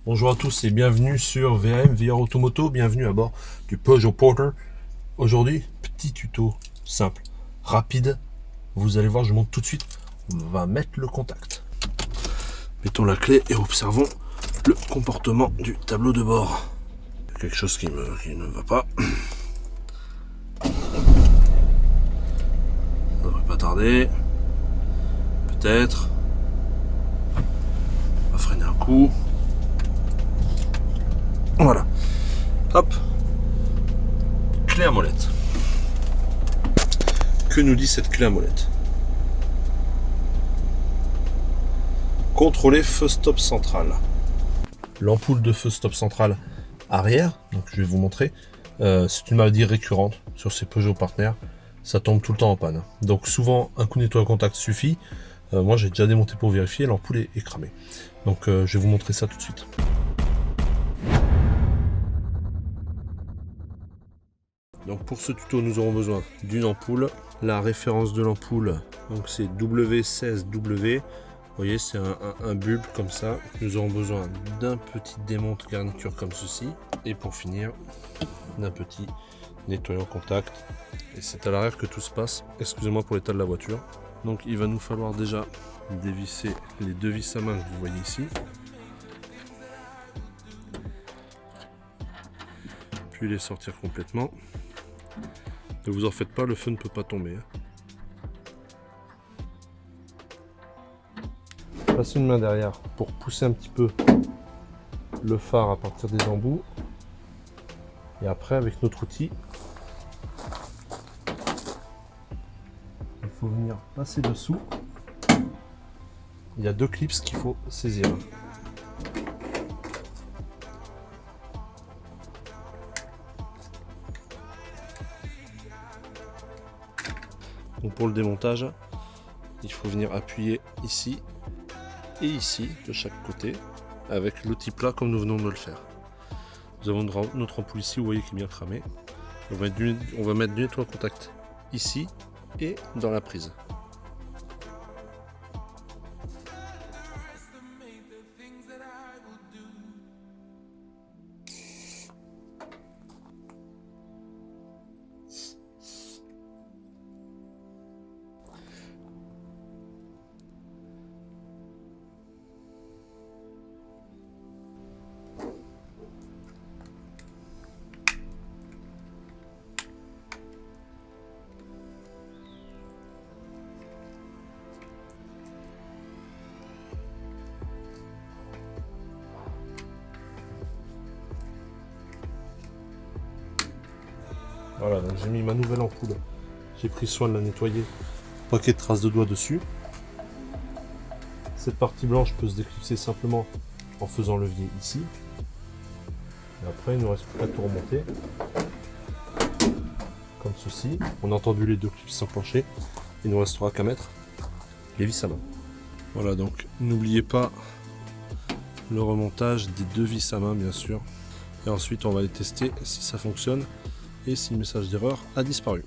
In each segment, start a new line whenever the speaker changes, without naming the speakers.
Bonjour à tous et bienvenue sur VAM VR Automoto, bienvenue à bord du Peugeot Porter. Aujourd'hui, petit tuto simple, rapide. Vous allez voir, je monte tout de suite. On va mettre le contact. Mettons la clé et observons le comportement du tableau de bord. Quelque chose qui ne va pas. Ça devrait pas tarder. Peut-être. On va freiner un coup. Voilà. Hop. Clé à molette. Que nous dit cette clé à molette? Contrôler feu stop central. L'ampoule de feu stop central arrière, donc je vais vous montrer, c'est une maladie récurrente sur ces Peugeot partenaires. Ça tombe tout le temps en panne. Donc souvent un coup de nettoyage contact suffit. Moi j'ai déjà démonté pour vérifier, l'ampoule est cramée. Donc je vais vous montrer ça tout de suite. Donc pour ce tuto, nous aurons besoin d'une ampoule. La référence de l'ampoule, donc c'est W16W. Vous voyez, c'est un bulbe comme ça. Nous aurons besoin d'un petit démonte garniture comme ceci. Et pour finir, d'un petit nettoyant contact. Et c'est à l'arrière que tout se passe. Excusez-moi pour l'état de la voiture. Donc il va nous falloir déjà dévisser les deux vis à main que vous voyez ici. Puis les sortir complètement. Ne vous en faites pas, le feu ne peut pas tomber. Passez une main derrière pour pousser un petit peu le phare à partir des embouts. Et après, avec notre outil, il faut venir passer dessous. Il y a deux clips qu'il faut saisir. Donc pour le démontage, il faut venir appuyer ici et ici de chaque côté avec l'outil plat comme nous venons de le faire. Nous avons notre ampoule ici, vous voyez qui est bien cramée. On va mettre du nettoyant contact ici et dans la prise. Voilà, donc j'ai mis ma nouvelle ampoule. J'ai pris soin de la nettoyer. Pas qu'il y ait de traces de doigts dessus. Cette partie blanche peut se déclipser simplement en faisant levier ici. Et après, il ne nous reste plus qu'à tout remonter. Comme ceci. On a entendu les deux clips s'enclencher. Il ne nous restera qu'à mettre les vis à main. Voilà, donc n'oubliez pas le remontage des deux vis à main, bien sûr. Et ensuite, on va les tester si ça fonctionne et si le message d'erreur a disparu.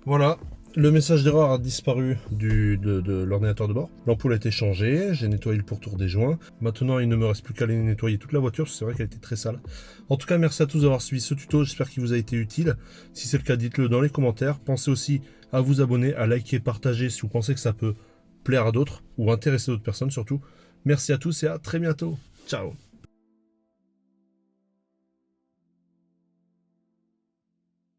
Voilà, le message d'erreur a disparu de l'ordinateur de bord. L'ampoule a été changée, j'ai nettoyé le pourtour des joints. Maintenant, il ne me reste plus qu'à aller nettoyer toute la voiture, c'est vrai qu'elle était très sale. En tout cas, merci à tous d'avoir suivi ce tuto, j'espère qu'il vous a été utile. Si c'est le cas, dites-le dans les commentaires. Pensez aussi à vous abonner, à liker, partager si vous pensez que ça peut plaire à d'autres ou intéresser d'autres personnes surtout. Merci à tous et à très bientôt. Ciao.